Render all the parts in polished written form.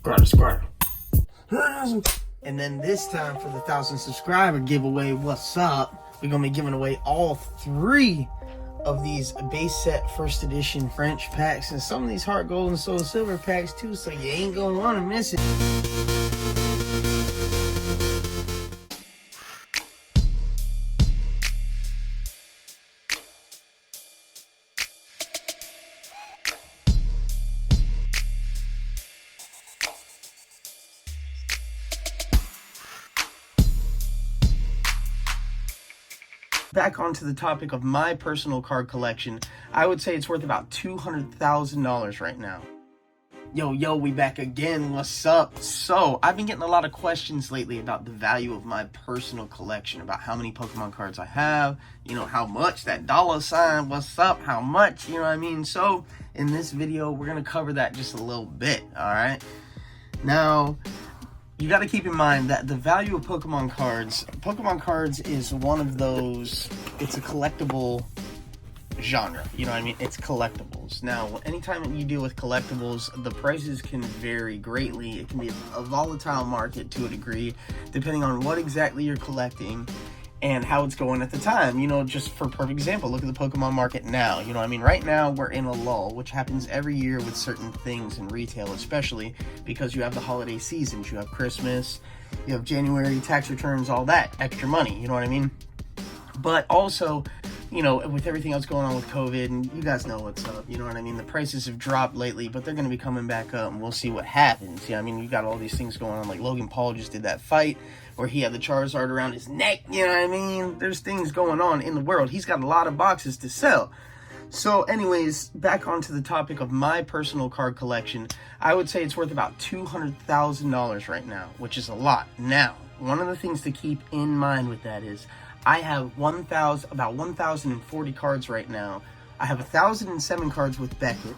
Subscribe. And then this time for the 1,000 subscriber giveaway, what's up? We're gonna be giving away all 3 of these base set first edition French packs and some of these heart gold and soul silver packs too, so you ain't gonna want to miss it. Back onto the topic of my personal card collection, I would say it's worth about $200,000 right now. Yo, we back again. What's up? So, I've been getting a lot of questions lately about the value of my personal collection, about how many Pokemon cards I have, how much, that $, what's up, how much, you know what I mean? So, in this video, we're going to cover that just a little bit, alright? Now, you got to keep in mind that the value of Pokemon cards is one of those, it's a collectible genre, you know what I mean? It's collectibles. Now, anytime you deal with collectibles, the prices can vary greatly. It can be a volatile market to a degree, depending on what exactly you're collecting and how it's going at the time. Just for perfect example, look at the Pokemon market now. You know what I mean? Right now, we're in a lull, which happens every year with certain things in retail, especially because you have the holiday seasons. You have Christmas, you have January, tax returns, all that, extra money, you know what I mean? But also, with everything else going on with COVID, and you guys know what's up, you know what I mean? The prices have dropped lately, but they're going to be coming back up, and we'll see what happens. Yeah, I mean, you got all these things going on, like Logan Paul just did that fight where he had the Charizard around his neck, you know what I mean? There's things going on in the world. He's got a lot of boxes to sell. So anyways, back onto the topic of my personal card collection, I would say it's worth about $200,000 right now, which is a lot. Now, one of the things to keep in mind with that is I have about 1,040 cards right now. I have 1,007 cards with Beckett.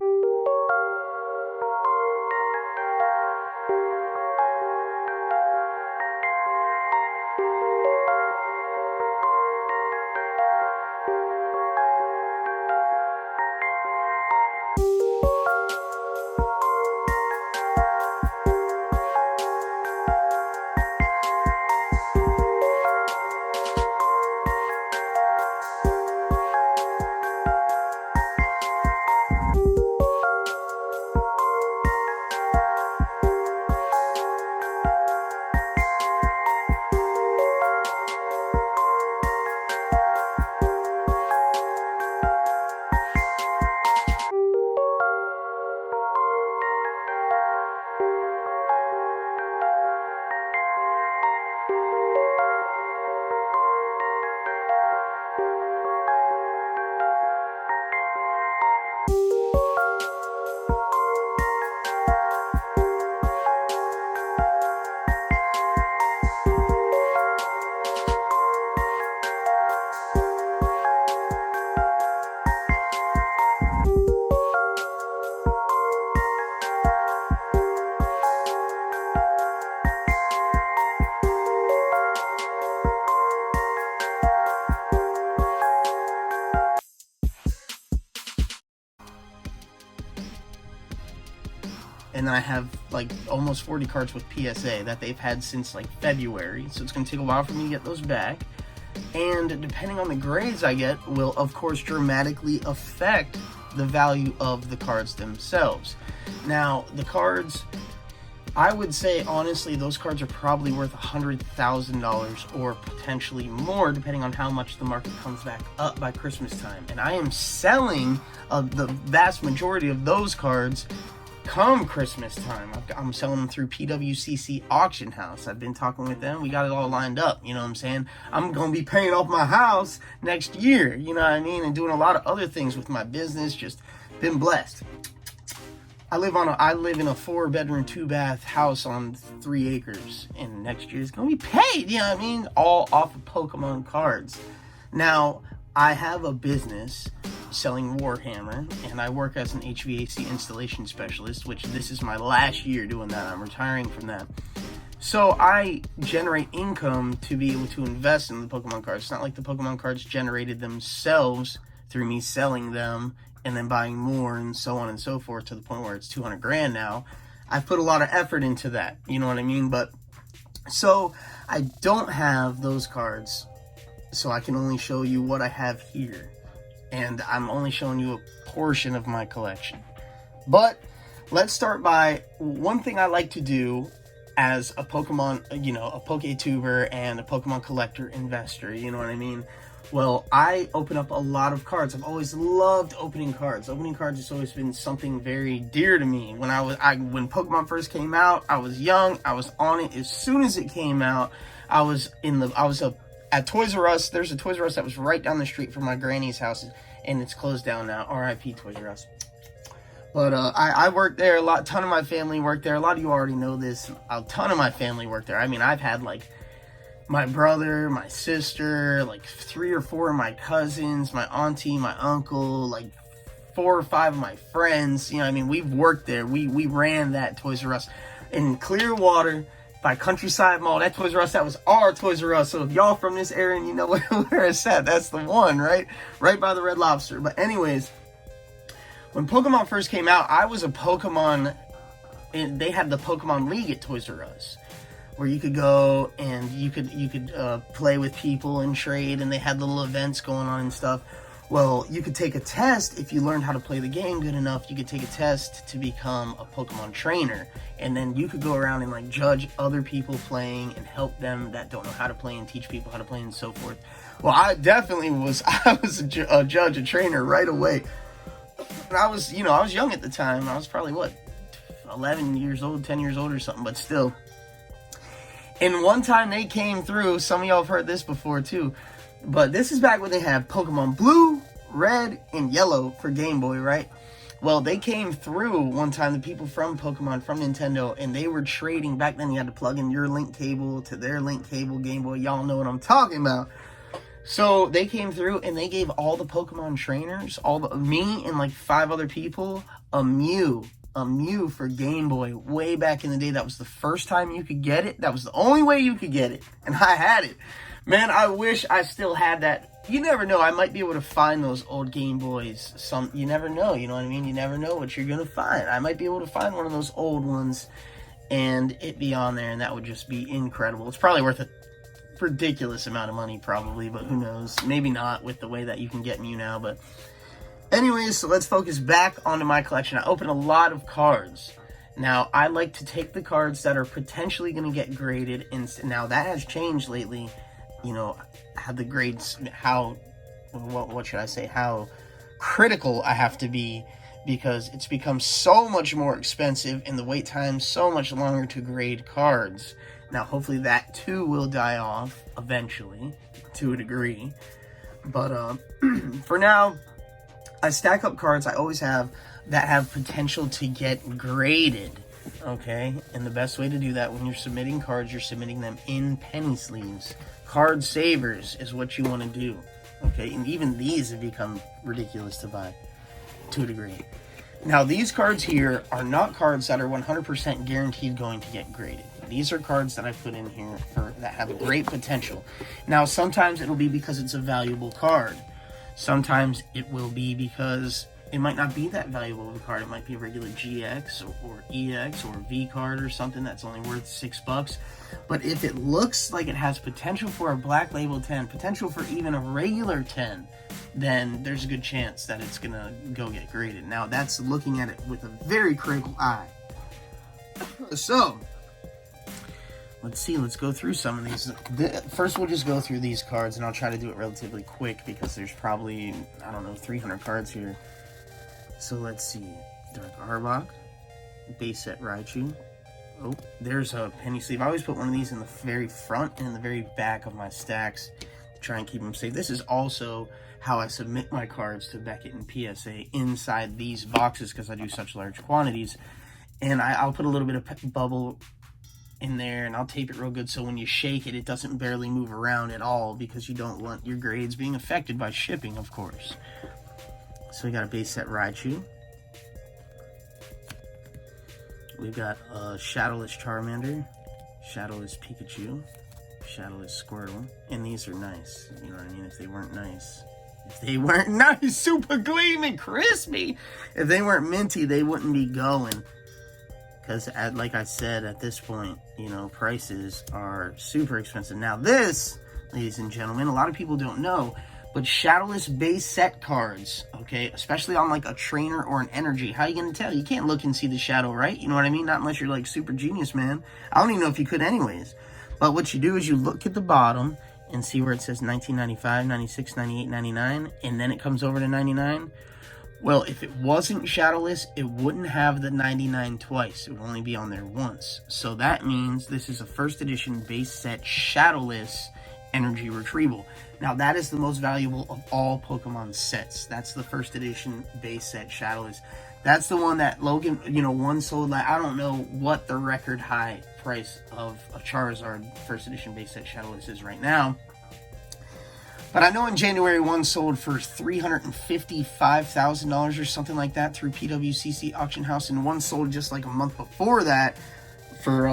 And then I have like almost 40 cards with PSA that they've had since like February. So it's going to take a while for me to get those back. And depending on the grades I get will, of course, dramatically affect the value of the cards themselves. Now, the cards, I would say, honestly, those cards are probably worth $100,000 or potentially more, depending on how much the market comes back up by Christmas time. And I am selling the vast majority of those cards come Christmas time. I'm selling them through PWCC Auction House. I've been talking with them. We got it all lined up, you know what I'm saying? I'm going to be paying off my house next year, you know what I mean? And doing a lot of other things with my business. Just been blessed. I live in a 4-bedroom, 2-bath house on 3 acres, and next year is going to be paid, you know what I mean? All off of Pokemon cards. Now, I have a business selling Warhammer, and I work as an HVAC installation specialist, which this is my last year doing that. I'm retiring from that. So I generate income to be able to invest in the Pokemon cards. It's not like the Pokemon cards generated themselves through me selling them and then buying more and so on and so forth to the point where it's 200 grand now. I've put a lot of effort into that, you know what I mean? But so I don't have those cards, so I can only show you what I have here, and I'm only showing you a portion of my collection. But let's start by one thing I like to do as a Pokemon, you know, a Poketuber and a Pokemon collector investor, you know what I mean? Well, I open up a lot of cards. I've always loved opening cards. Opening cards has always been something very dear to me. When when Pokemon first came out, I was young. I was on it as soon as it came out. At Toys R Us. There's a Toys R Us that was right down the street from my granny's house, and it's closed down now. R.I.P. Toys R Us. But I worked there a lot. Ton of my family worked there. A lot of you already know this. A ton of my family worked there. I mean, I've had like my brother, my sister, like 3 or 4 of my cousins, my auntie, my uncle, like 4 or 5 of my friends. You know, I mean, we've worked there. We ran that Toys R Us in Clearwater by Countryside Mall. That Toys R Us, that was our Toys R Us. So if y'all from this area and you know where it's at, that's the one, right? Right by the Red Lobster. But anyways, when Pokemon first came out, I was a Pokemon, and they had the Pokemon League at Toys R Us, where you could go and you could play with people and trade, and they had little events going on and stuff. Well, you could take a test if you learned how to play the game good enough. You could take a test to become a Pokemon trainer, and then you could go around and like judge other people playing and help them that don't know how to play and teach people how to play and so forth. Well, I was a judge, a trainer right away. And I was young at the time. I was probably 11 years old, 10 years old or something, but still. And one time they came through, some of y'all have heard this before too, but this is back when they had Pokemon Blue, Red, and Yellow for Game Boy, right? Well, they came through one time, the people from Pokemon, from Nintendo, and they were trading. Back then you had to plug in your link cable to their link cable, Game Boy. Y'all know what I'm talking about. So they came through and they gave all the Pokemon trainers, me and like 5 other people, a Mew for Game Boy way back in the day. That was the first time you could get it. That was the only way you could get it. And I had it. Man, I wish I still had that. You never know. I might be able to find those old Game Boys. You never know. You know what I mean? You never know what you're going to find. I might be able to find one of those old ones and it be on there, and that would just be incredible. It's probably worth a ridiculous amount of money probably, but who knows? Maybe not with the way that you can get Mew now, but anyways, so let's focus back onto my collection. I open a lot of cards. Now, I like to take the cards that are potentially going to get graded, and now that has changed lately. You know, how the grades, what should I say, how critical I have to be, because it's become so much more expensive and the wait time so much longer to grade cards. Now, hopefully that too will die off eventually, to a degree. But for now, I stack up cards I always have that have potential to get graded, okay? And the best way to do that when you're submitting cards, you're submitting them in penny sleeves. Card savers is what you want to do, okay? And even these have become ridiculous to buy, to a degree. Now, these cards here are not cards that are 100% guaranteed going to get graded. These are cards that I put in here that have great potential. Now, sometimes it'll be because it's a valuable card. Sometimes it will be because it might not be that valuable of a card. It might be a regular GX or EX or V card or something that's only worth $6. But if it looks like it has potential for a Black Label 10, potential for even a regular 10, then there's a good chance that it's going to go get graded. Now, that's looking at it with a very critical eye. So, let's see. Let's go through some of these. First, we'll just go through these cards, and I'll try to do it relatively quick because there's probably, 300 cards here. So let's see. Dark Arbok, base set Raichu. Oh, there's a penny sleeve. I always put one of these in the very front and in the very back of my stacks to try and keep them safe. This is also how I submit my cards to Beckett and PSA inside these boxes because I do such large quantities. And I'll put a little bit of bubble in there, and I'll tape it real good so when you shake it, it doesn't barely move around at all, because you don't want your grades being affected by shipping, of course. So we got a base set Raichu. We've got a Shadowless Charmander, Shadowless Pikachu, Shadowless Squirtle, and these are nice. You know what I mean? If they weren't nice, super gleaming, crispy. If they weren't minty, they wouldn't be going. because like I said, at this point, you know, prices are super expensive. Now this, ladies and gentlemen, a lot of people don't know, but shadowless base set cards, okay, especially on like a trainer or an energy, how are you going to tell? You can't look and see the shadow, right? You know what I mean? Not unless you're like super genius, man. I don't even know if you could anyways. But what you do is you look at the bottom and see where it says 1995, 96, 98, 99, and then it comes over to 99. Well, if it wasn't shadowless, it wouldn't have the 99 twice. It would only be on there once. So that means this is a first edition base set shadowless energy retrieval. Now that is the most valuable of all Pokemon sets. That's the first edition base set shadowless. That's the one that Logan, you know, one sold like, I don't know what the record high price of a Charizard first edition base set shadowless is right now. But I know in January one sold for $355,000 or something like that through PWCC Auction House, and one sold just like a month before that for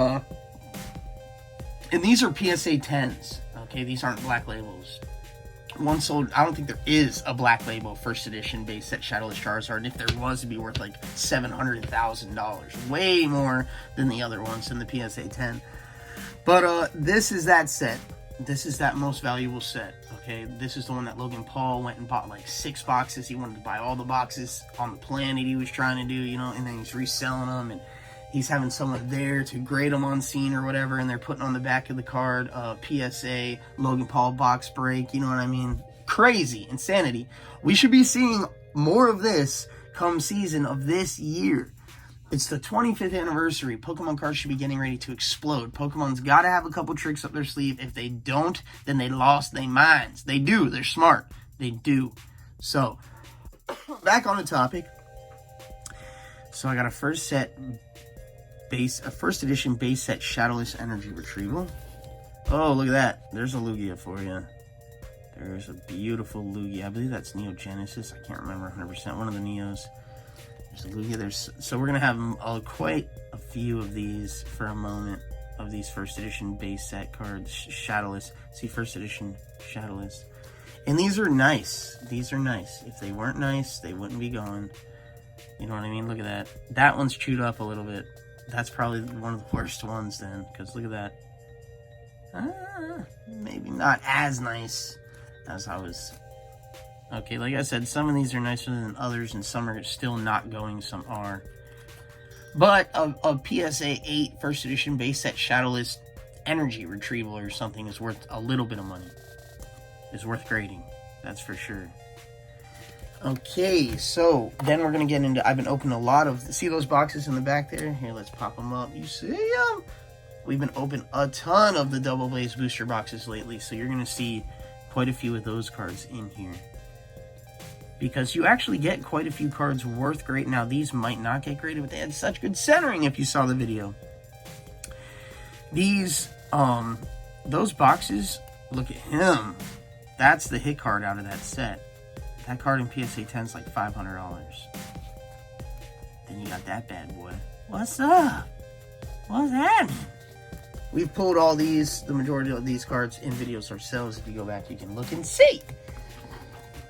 and these are PSA 10s. Okay, these aren't black labels. One sold, I don't think there is a black label first edition base set shadowless Charizard. If there was, it'd be worth like $700,000. Way more than the other ones in the PSA 10. But this is that set. This is that most valuable set. Okay, this is the one that Logan Paul went and bought like 6 boxes. He wanted to buy all the boxes on the planet he was trying to do, you know, and then he's reselling them, and he's having someone there to grade them on scene or whatever, and they're putting on the back of the card, PSA, Logan Paul box break, you know what I mean? Crazy, insanity. We should be seeing more of this come season of this year. It's the 25th anniversary. Pokemon cards should be getting ready to explode. Pokemon's got to have a couple tricks up their sleeve. If they don't, then they lost their minds. They do. They're smart. They do. So, back on the topic. So I got a first edition base set shadowless energy retrieval. Oh, look at that. There's a Lugia for you. There's a beautiful Lugia. I believe that's Neo Genesis. I can't remember 100%. One of the Neos. There's a Lugia. So we're going to have quite a few of these for a moment. Of these first edition base set cards. Shadowless. See, first edition shadowless. And these are nice. These are nice. If they weren't nice, they wouldn't be gone. You know what I mean? Look at that. That one's chewed up a little bit. That's probably one of the worst ones then, because look at that. Maybe not as nice as I was. Okay, like I said, some of these are nicer than others, and some are still not going, some are. But a PSA 8 first edition base set shadowless energy retrieval or something is worth a little bit of money. Is worth grading, that's for sure. Okay, so then we're going to get into, I've been opening a lot of, see those boxes in the back there? Here, let's pop them up. You see them? We've been opening a ton of the Double Blaze booster boxes lately, so you're going to see quite a few of those cards in here. Because you actually get quite a few cards worth grading. Now, these might not get graded, but they had such good centering if you saw the video. These, those boxes, look at him. That's the hit card out of that set. That card in PSA 10 is like $500. Then you got that bad boy. What's up? What's happening? We've pulled all these, the majority of these cards in videos ourselves. If you go back, you can look and see.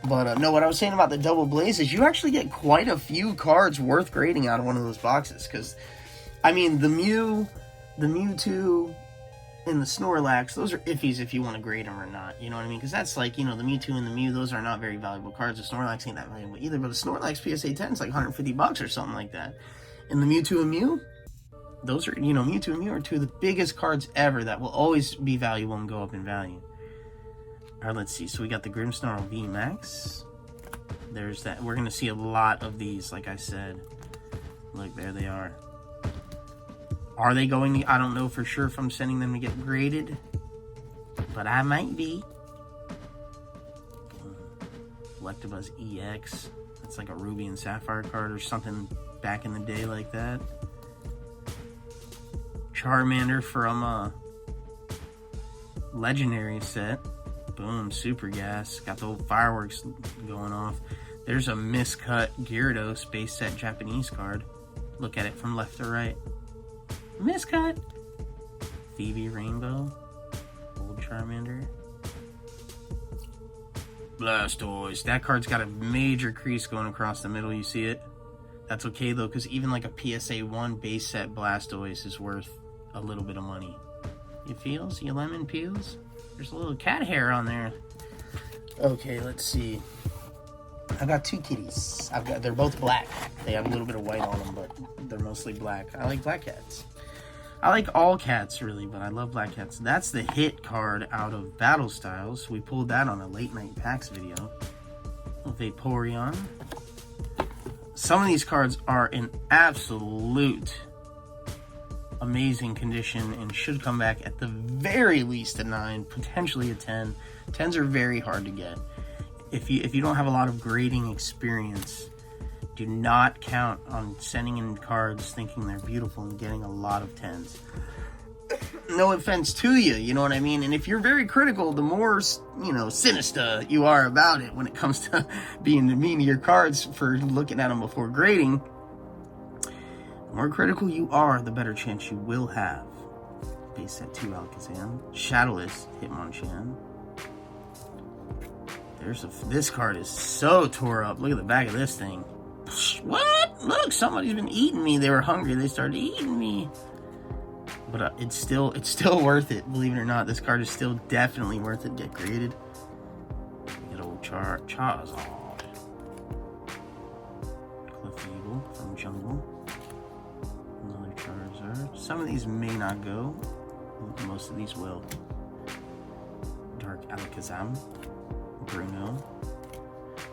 But no, what I was saying about the Double Blaze is you actually get quite a few cards worth grading out of one of those boxes. Because, I mean, the Mewtwo, and the Snorlax, those are iffies if you want to grade them or not. You know what I mean? Because that's like, you know, the Mewtwo and the Mew, those are not very valuable cards. The Snorlax ain't that valuable either. But the Snorlax PSA 10 is like $150 or something like that. And the Mewtwo and Mew, those are, you know, Mewtwo and Mew are two of the biggest cards ever that will always be valuable and go up in value. Alright, let's see. So we got the Grimmsnarl V Max. There's that. We're going to see a lot of these, like I said. Look, there they are. Are they going to, I don't know for sure if I'm sending them to get graded, but I might be. Electabuzz EX. That's like a Ruby and Sapphire card or something back in the day like that. Charmander from Legendary set. Boom, Super Gas. Got the old fireworks going off. There's a miscut Gyarados base set Japanese card. Look at it from left to right. Miscut. Phoebe Rainbow. Old Charmander. Blastoise. That card's got a major crease going across the middle. You see it? That's okay though, because even like a PSA 1 base set Blastoise is worth a little bit of money. You feels? You lemon peels? There's a little cat hair on there. Okay, let's see. I got two kitties. They're both black. They have a little bit of white on them, but they're mostly black. I like black cats. I like all cats, really, but I love black cats. That's the hit card out of Battle Styles. We pulled that on a late night packs video. Vaporeon. Some of these cards are in absolute amazing condition and should come back at the very least a 9, potentially a 10. 10s are very hard to get. If you don't have a lot of grading experience, do not count on sending in cards thinking they're beautiful and getting a lot of 10s. No offense to you, you know what I mean? And if you're very critical, the more, sinister you are about it when it comes to being mean to your cards for looking at them before grading, the more critical you are, the better chance you will have. Base set 2 Alakazam. Shadowless Hitmonchan. This card is so tore up. Look at the back of this thing. What? Look, somebody's been eating me. They were hungry. They started eating me. But it's still worth it. Believe it or not, this card is still definitely worth it. Get graded. Good old Charizard. Clefable from Jungle. Another Charizard. Some of these may not go. Most of these will. Dark Alakazam. Bruno.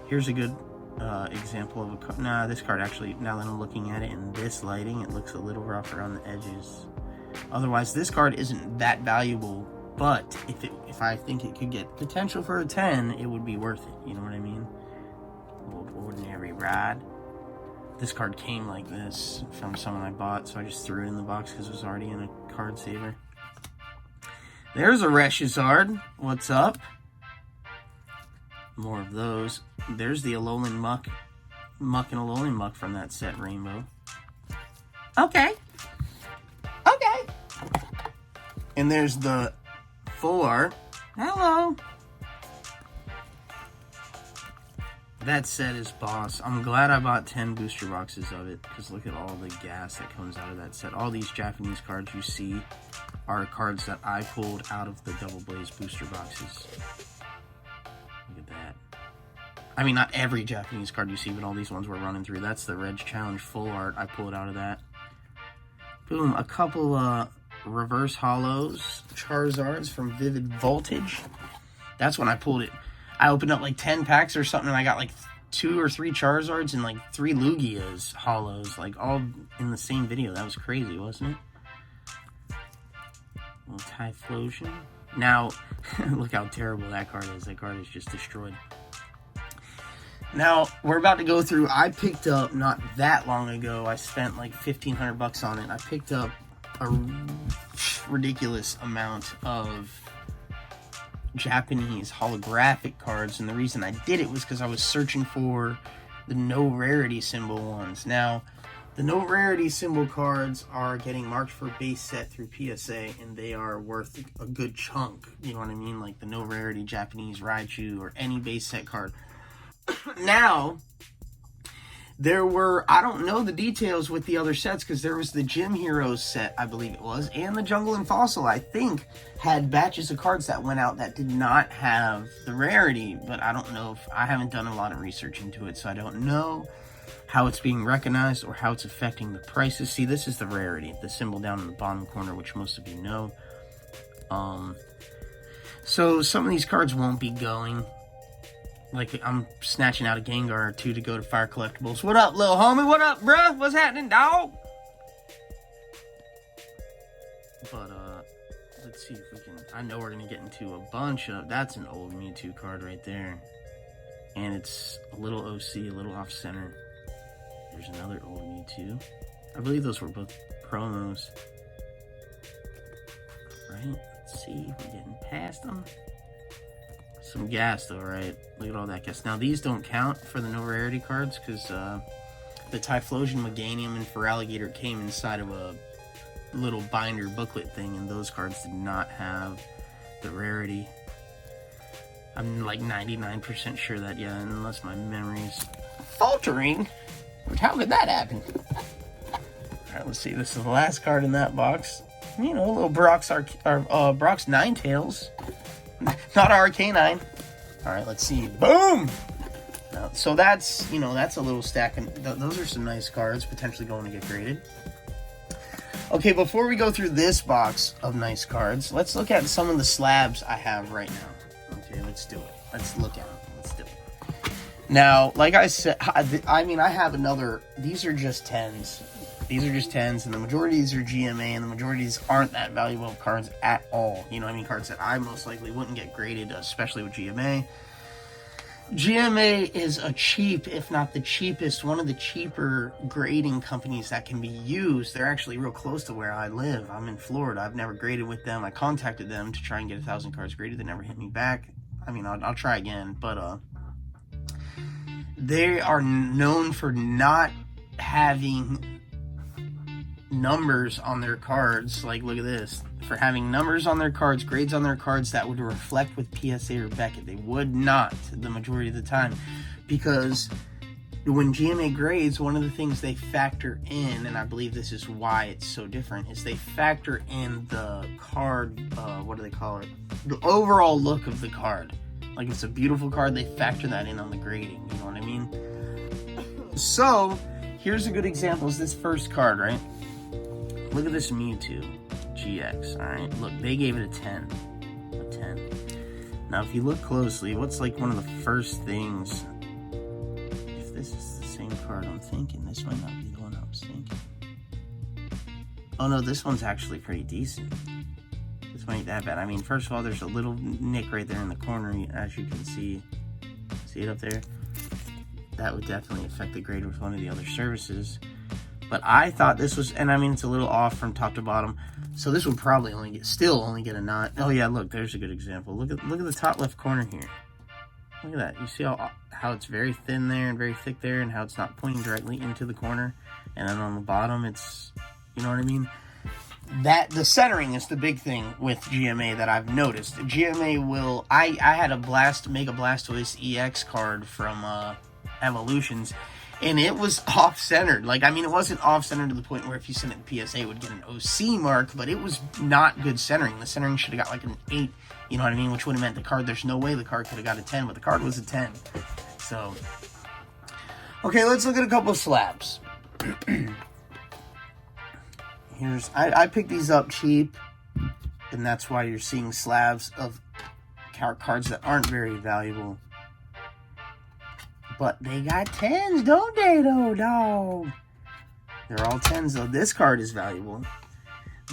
Here's a good example of a card. Nah, this card actually, now that I'm looking at it in this lighting, it looks a little rough around the edges. Otherwise, this card isn't that valuable, but if I think it could get potential for a 10, it would be worth it. You know what I mean? Old Ordinary Rad. This card came like this from someone I bought, so I just threw it in the box because it was already in a card saver. There's a Charizard. What's up? More of those. There's the Alolan Muck and Alolan Muck from that set, Rainbow. Okay. And there's the full art. Hello. That set is boss. I'm glad I bought 10 booster boxes of it, because look at all the gas that comes out of that set. All these Japanese cards you see are cards that I pulled out of the Double Blaze booster boxes. Look at that. I mean, not every Japanese card you see, but all these ones we're running through. That's the Reg Challenge full art. I pulled out of that. Boom. A couple reverse hollows. Charizards from Vivid Voltage. That's when I pulled it. I opened up like 10 packs or something, and I got like 2 or 3 Charizards and like 3 Lugias hollows, like all in the same video. That was crazy, wasn't it? Little Typhlosion. Now, look how terrible that card is. That card is just destroyed. Now, we're about to go through, I picked up, not that long ago, I spent like $1,500 on it. I picked up a ridiculous amount of Japanese holographic cards, and the reason I did it was because I was searching for the no rarity symbol ones. Now, the no rarity symbol cards are getting marked for base set through PSA, and they are worth a good chunk, you know what I mean? Like the no rarity Japanese Raichu or any base set card. Now, there were, I don't know the details with the other sets, because there was the Gym Heroes set, I believe it was, and the Jungle and Fossil, I think, had batches of cards that went out that did not have the rarity, but I don't know if, I haven't done a lot of research into it, so I don't know how it's being recognized or how it's affecting the prices. See, this is the rarity, the symbol down in the bottom corner, which most of you know. So some of these cards won't be going. Like, I'm snatching out a Gengar or 2 to go to Fire Collectibles. What up, little homie? What up, bruh? What's happening, dog? But, let's see if we can... I know we're going to get into a bunch of... That's an old Mewtwo card right there. And it's a little OC, a little off-center. There's another old Mewtwo. I believe those were both promos. Right? Let's see if we're getting past them. Some gas though, right? Look at all that gas. Now these don't count for the no rarity cards because the Typhlosion, Meganium, and Feraligatr came inside of a little binder booklet thing, and those cards did not have the rarity. I'm like 99% sure that, yeah, unless my memory's faltering. Which, how could that happen? Alright, let's see. This is the last card in that box. You know, a little Brock's Ninetales. Not our Arcanine. Alright, let's see. Boom! So that's, you know, that's a little stack. Those are some nice cards, potentially going to get graded. Okay, before we go through this box of nice cards, let's look at some of the slabs I have right now. Okay, let's do it. Let's look at them. Let's do it. Now, like I said, I mean, I have another, these are just 10s. These are just 10s, and the majority of these are GMA, and the majority of these aren't that valuable of cards at all. You know what I mean? Cards that I most likely wouldn't get graded, especially with GMA. GMA is a cheap, if not the cheapest, one of the cheaper grading companies that can be used. They're actually real close to where I live. I'm in Florida. I've never graded with them. I contacted them to try and get 1,000 cards graded. They never hit me back. I mean, I'll try again, but they are known for not having numbers on their cards. Like, look at this. For having numbers on their cards, grades on their cards that would reflect with PSA or Beckett. They would not the majority of the time, because when GMA grades, one of the things they factor in, and I believe this is why it's so different, is they factor in the card, what do they call it? The overall look of the card. Like, if it's a beautiful card, they factor that in on the grading, you know what I mean? So, here's a good example, is this first card, right? Look at this Mewtwo GX, alright? Look, they gave it a 10. A 10. Now, if you look closely, what's like one of the first things? If this is the same card I'm thinking, this might not be the one I was thinking. Oh no, this one's actually pretty decent. This might ain't that bad. I mean, first of all, there's a little nick right there in the corner, as you can see. See it up there? That would definitely affect the grade with one of the other services. But I thought this was, and I mean, it's a little off from top to bottom, so this would probably still only get a 9. Oh yeah, look, there's a good example. Look at the top left corner here. Look at that. You see how it's very thin there and very thick there, and how it's not pointing directly into the corner. And then on the bottom, it's, you know what I mean? That the centering is the big thing with GMA that I've noticed. GMA will, I had a Mega Blastoise EX card from Evolutions, and it was off-centered. Like, I mean, it wasn't off-centered to the point where if you sent it to PSA, it would get an OC mark, but it was not good centering. The centering should have got like an 8, you know what I mean? Which would have meant the card, there's no way the card could have got a 10, but the card was a 10. So, okay, let's look at a couple of slabs. I picked these up cheap, and that's why you're seeing slabs of cards that aren't very valuable. But they got 10s, don't they, though, dog? They're all 10s, though. This card is valuable.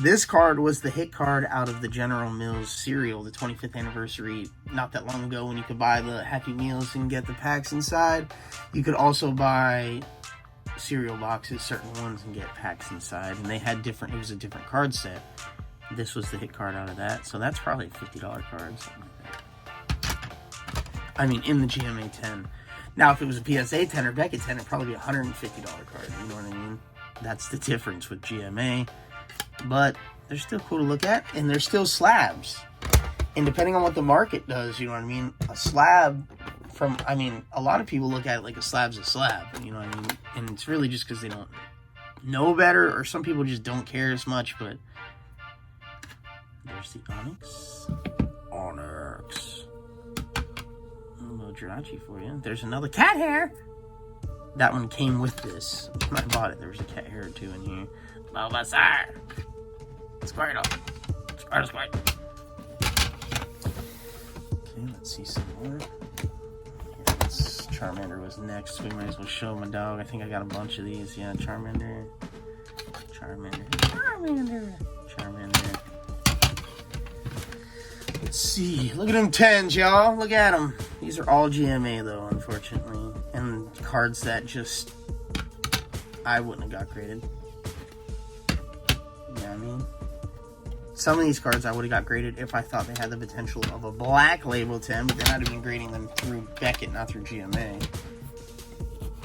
This card was the hit card out of the General Mills cereal, the 25th anniversary, not that long ago, when you could buy the Happy Meals and get the packs inside. You could also buy cereal boxes, certain ones, and get packs inside. And they had different, it was a different card set. This was the hit card out of that. So that's probably a $50 card, something like that. I mean, in the GMA 10. Now, if it was a PSA 10 or Beckett 10, it'd probably be a $150 card. You know what I mean? That's the difference with GMA. But they're still cool to look at, and they're still slabs. And depending on what the market does, you know what I mean? A slab from, I mean, a lot of people look at it like a slab's a slab. You know what I mean? And it's really just because they don't know better, or some people just don't care as much, but there's the Onyx. Onyx. Jirachi for you. There's another cat hair. That one came with this. When I bought it, there was a cat hair or two in here. Bulbasaur. Squirtle. Squirtle. Okay, let's see some more. Charmander was next. We might as well show my dog. I think I got a bunch of these. Yeah, Charmander. Let's see. Look at them 10s, y'all. Look at them. These are all GMA, though, unfortunately. And cards that just, I wouldn't have got graded. You know what I mean? Some of these cards I would have got graded if I thought they had the potential of a Black Label 10, but then I'd have been grading them through Beckett, not through GMA.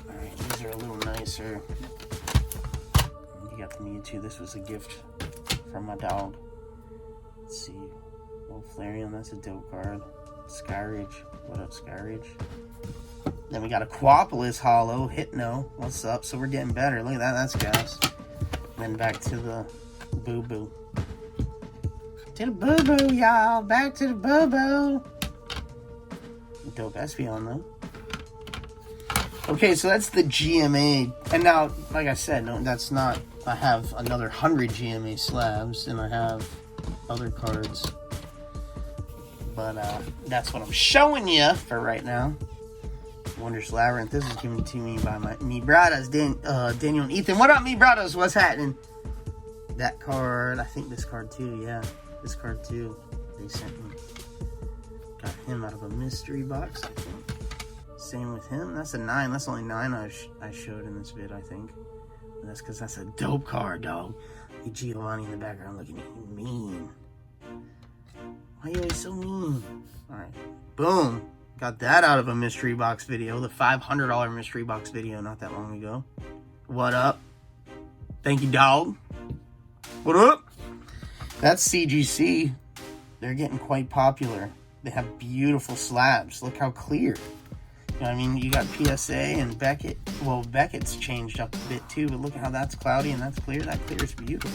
Alright, these are a little nicer. You got the Mewtwo. This was a gift from my dog. Let's see. Flareon, that's a dope card. Skyridge. What up, Skyridge? Then we got a Quapolis Hollow, Hypno. What's up? So we're getting better. Look at that. That's gas. Then back to the boo-boo. To the boo-boo, y'all. Back to the boo-boo. Dope Espeon, though. Okay, so that's the GMA. And now, like I said, no, that's not... I have another 100 GMA slabs, and I have other cards. But that's what I'm showing you for right now. Wondrous Labyrinth. This is given to me by me brothers, Daniel and Ethan. What up, me brothers? What's happening? That card. I think this card too. Yeah, this card too. They sent me. Got him out of a mystery box, I think. Same with him. That's a 9. That's only 9 I showed in this vid, I think. And that's because that's a dope card, dog. Hey, Giovanni in the background looking at you mean. Why are you always so mean? Alright. Boom. Got that out of a mystery box video. The $500 mystery box video not that long ago. What up? Thank you, dog. What up? That's CGC. They're getting quite popular. They have beautiful slabs. Look how clear. You know what I mean? You got PSA and Beckett. Well, Beckett's changed up a bit too, but look at how that's cloudy and that's clear. That clear is beautiful.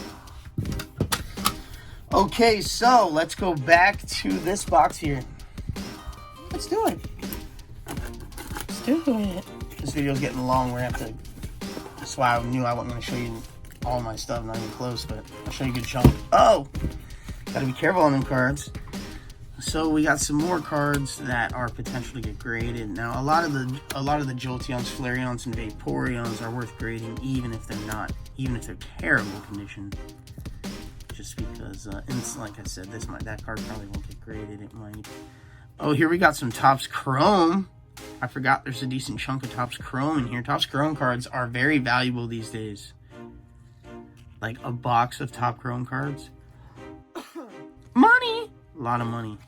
Okay, so let's go back to this box here. Let's do it. Let's do it. This video's getting long. We're going to have to... That's why I knew I wasn't going to show you all my stuff. Not even close, but I'll show you a good chunk. Oh! Gotta be careful on them cards. So we got some more cards that are potentially get graded. Now a lot of the Jolteons, Flareons, and Vaporeons are worth grading, even if they're terrible condition. Just because, and like I said, that card probably won't get graded. It might. Oh, here we got some Topps Chrome. I forgot there's a decent chunk of Topps Chrome in here. Topps Chrome cards are very valuable these days. Like a box of Topps Chrome cards. Money! A lot of money.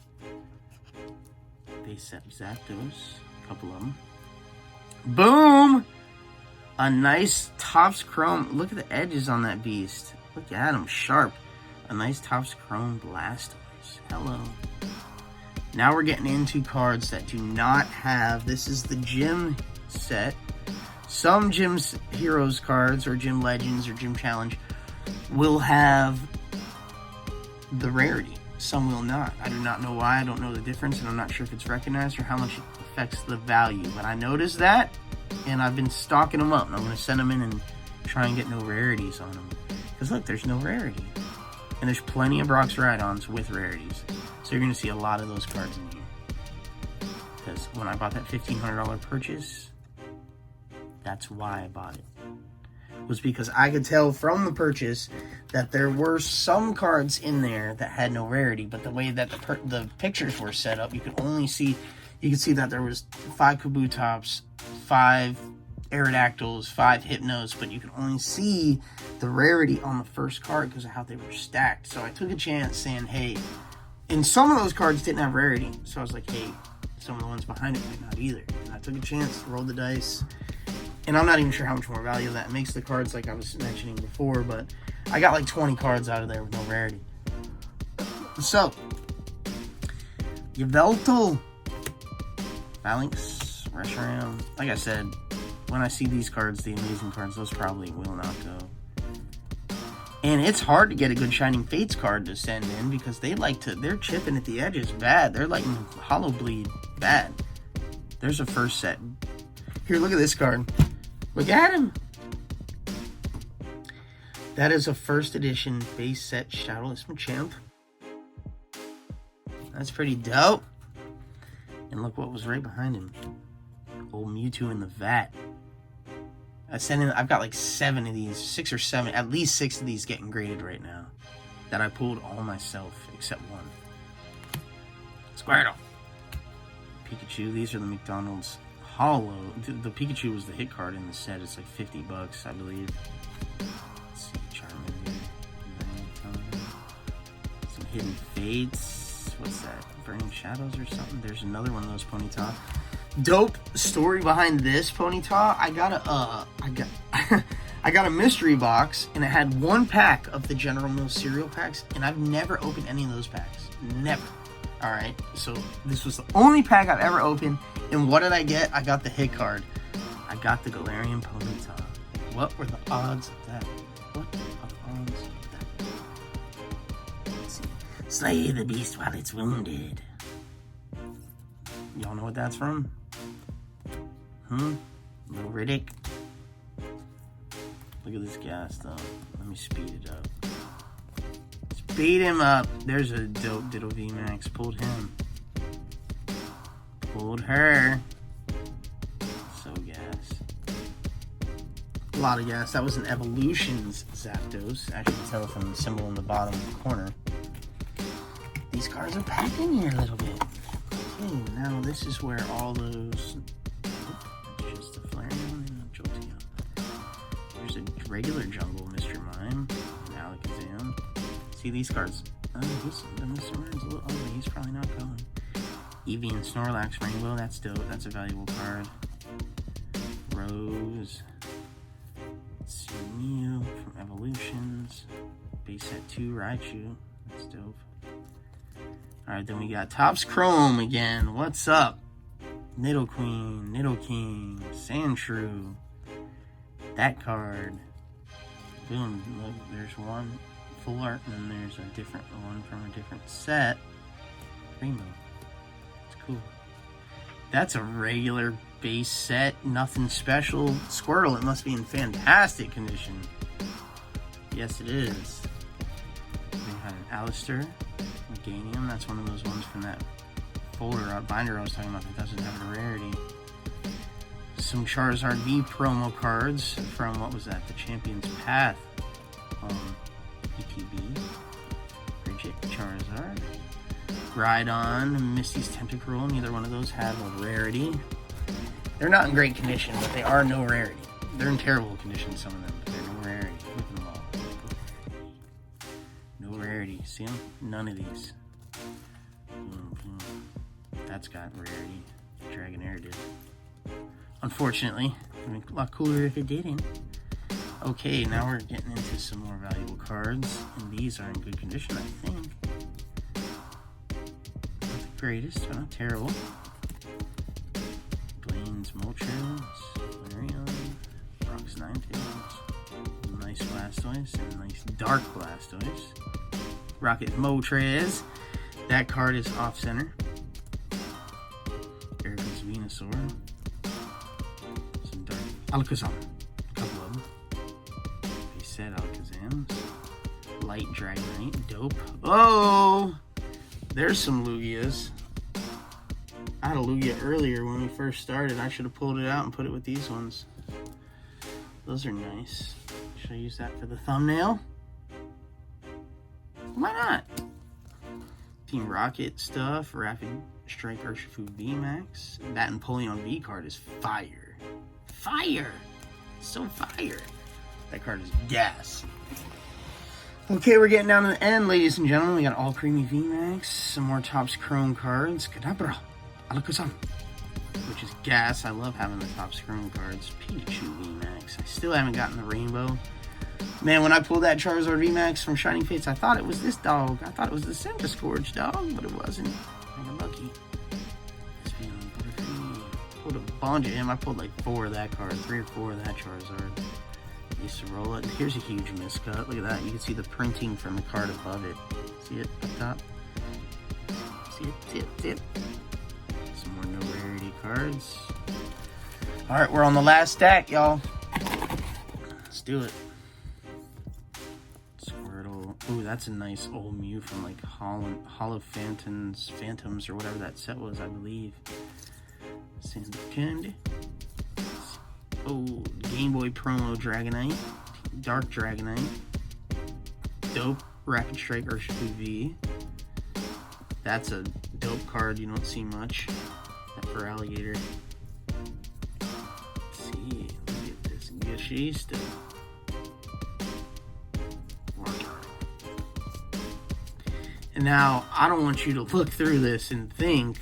Base set Zapdos. A couple of them. Boom! A nice Topps Chrome. Look at the edges on that beast. Look at them. Sharp. A nice Topps Chrome Blastoise. Hello. Now we're getting into cards that do not have... This is the Gym set. Some Gym Heroes cards, or Gym Legends, or Gym Challenge, will have the rarity. Some will not. I do not know why. I don't know the difference, and I'm not sure if it's recognized or how much it affects the value. But I noticed that, and I've been stocking them up. And I'm going to send them in and try and get no rarities on them. Because look, there's no rarity. And there's plenty of Brock's Rhydons with rarities. So you're going to see a lot of those cards in here. Because when I bought that $1,500 purchase, that's why I bought it. Was because I could tell from the purchase that there were some cards in there that had no rarity, but the way that the pictures were set up, you could see that there was 5 Kabutops, 5 Aerodactyls, 5 Hypnos, but you could only see the rarity on the first card because of how they were stacked. So I took a chance saying, hey, and some of those cards didn't have rarity, so I was like, hey, some of the ones behind it might not either. And I took a chance, rolled the dice. And I'm not even sure how much more value that makes the cards, like I was mentioning before, but I got like 20 cards out of there with no rarity. So, Yveltal, Phalanx, Reshiram. Like I said, when I see these cards, the amazing cards, those probably will not go. And it's hard to get a good Shining Fates card to send in because they're chipping at the edges bad. They're like Hollow Bleed bad. There's a first set. Here, look at this card. Look at him. That is a first edition base set Shadowless Machamp. That's pretty dope. And look what was right behind him. Old Mewtwo in the vat. I've got like 7 of these, 6 or 7, at least 6 of these getting graded right now. That I pulled all myself, except one. Squirtle. Pikachu, these are the McDonald's Hollow. The Pikachu was the hit card in the set. It's like $50, I believe. Let's see, Charmander. Some Hidden Fates. What's that? Burning Shadows or something? There's another one of those Ponyta. Dope story behind this Ponyta. I got a mystery box, and it had 1 pack of the General Mills cereal packs, and I've never opened any of those packs. Never. Alright, so this was the only pack I've ever opened. And what did I get? I got the hit card. I got the Galarian Ponyta. What were the odds of that? What are the odds of that? Let's see. Slay the beast while it's wounded. Y'all know what that's from? Little Riddick. Look at this gas though. Let me speed it up. Speed him up. There's a dope Diddle VMAX. Pulled him. Pulled her. So gas. A lot of gas. That was an Evolutions Zapdos. As you can tell from the symbol in the bottom corner. These cards are packed in here a little bit. Okay, now this is where all those... That's just a Flareon and a Jolteon. There's a regular Jungle Mr. Mime. And Alakazam. See these cards. The Mr. Mime's a little ugly. He's probably not going. Eevee and Snorlax Rainbow. That's dope. That's a valuable card. Rose. Let's see. Mew from Evolutions. Base set 2 Raichu. That's dope. Alright, then we got Topps Chrome again. What's up? Nidoqueen, Nidoking, Sandshrew. That card. Boom. Look, there's one full art, and then there's a different one from a different set. Rainbow. It's cool. That's a regular base set. Nothing special. Squirtle, it must be in fantastic condition. Yes, it is. We had an Alistair. Ganium, that's one of those ones from that folder binder I was talking about that doesn't have a rarity. Some Charizard V promo cards from, what was that, the Champion's Path ETB. Bridget Charizard. Rhydon, Misty's Tentacruel, neither one of those have a rarity. They're not in great condition, but they are no rarity. They're in terrible condition, some of them, but they're no rarity. Look at them all. No rarity. See them? None of these. That's got rarity. Dragonair did. Unfortunately. It'd be a lot cooler if it didn't. Okay, now we're getting into some more valuable cards. And these are in good condition, I think. Not the greatest, but not terrible. Blaine's Moltres. Flareon. Brock's Ninetales. Nice Blastoise. And a nice Dark Blastoise. Rocket Moltres. That card is off center. Erica's Venusaur. Some Dark Alakazam. A couple of them. They said Alakazams. Light Dragonite. Dope. Oh! There's some Lugias. I had a Lugia earlier when we first started. I should have pulled it out and put it with these ones. Those are nice. Should I use that for the thumbnail? Why not? Team Rocket stuff. Rapid Strike Urshifu VMAX. That Empoleon V card is fire. Fire! So fire. That card is gas. Okay, we're getting down to the end, ladies and gentlemen. We got all creamy VMAX. Some more Topps Chrome cards. Kadabra. Alakazam. Which is gas. I love having the Topps Chrome cards. Pikachu VMAX. I still haven't gotten the Rainbow. Man, when I pulled that Charizard VMAX from Shining Fates, I thought it was this dog. I thought it was the Centiskorch dog, but it wasn't. I got lucky. Pulled a bunch of him. I pulled like 4 of that card. 3 or 4 of that Charizard. Used to roll it. Here's a huge miscut. Look at that. You can see the printing from the card above it. See it up top? See it? See it? See it? Some more no rarity cards. Alright, we're on the last stack, y'all. Let's do it. Squirtle. Ooh, that's a nice old Mew from like HOLLA Phantoms or whatever that set was, I believe. Sandy Candy. Oh, Game Boy promo Dragonite. Dark Dragonite. Dope Rapid Strike Urshifu V. That's a dope card you don't see much. That for Alligator. Let's see, look at this gushy stuff. And now, I don't want you to look through this and think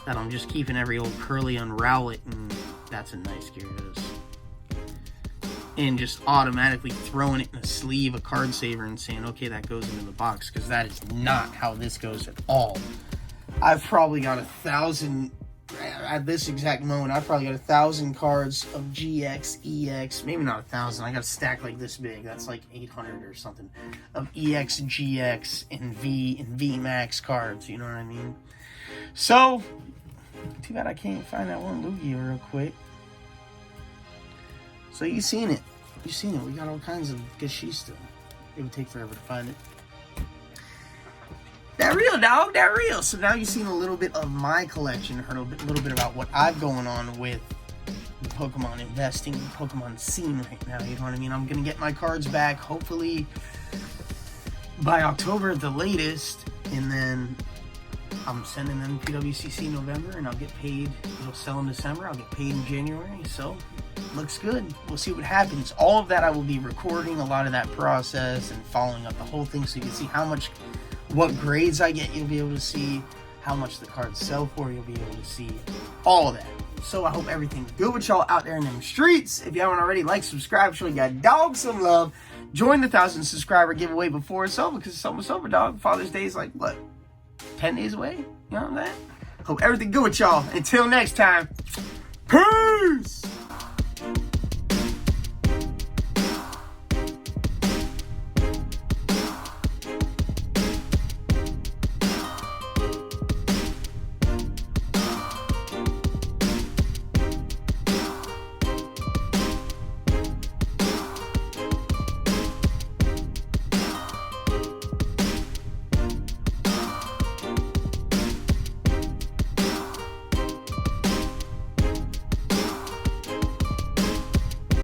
that I'm just keeping every old curly on Rowlet and that's a nice Gyarados. And just automatically throwing it in a sleeve, a card saver, and saying, okay, that goes into the box. Because that is not how this goes at all. I've probably got 1,000, at this exact moment, I've probably got 1,000 cards of GX, EX, maybe not 1,000, I got a stack like this big, that's like 800 or something, of EX, GX, and V Max cards, you know what I mean? So, too bad I can't find that one Lugia real quick. So you seen it. You seen it. We got all kinds of good shit still. It would take forever to find it. That real, dog. That real. So now you've seen a little bit of my collection. Heard a little bit about what I've going on with the Pokemon investing, the Pokemon scene right now. You know what I mean? I'm going to get my cards back, hopefully, by October at the latest. And then I'm sending them PWCC in November, and I'll get paid. It'll sell in December. I'll get paid in January. So, looks good. We'll see what happens. All of that I will be recording, a lot of that process, and following up the whole thing so you can see how much, what grades I get. You'll be able to see how much the cards sell for. You'll be able to see all of that. So, I hope everything's good with y'all out there in them streets. If you haven't already, like, subscribe, show your dog some love. Join the 1,000 subscriber giveaway before it's over, because it's almost over, dog. Father's Day is like, what, 10 days away? You know what I'm saying? Hope everything good with y'all. Until next time, peace!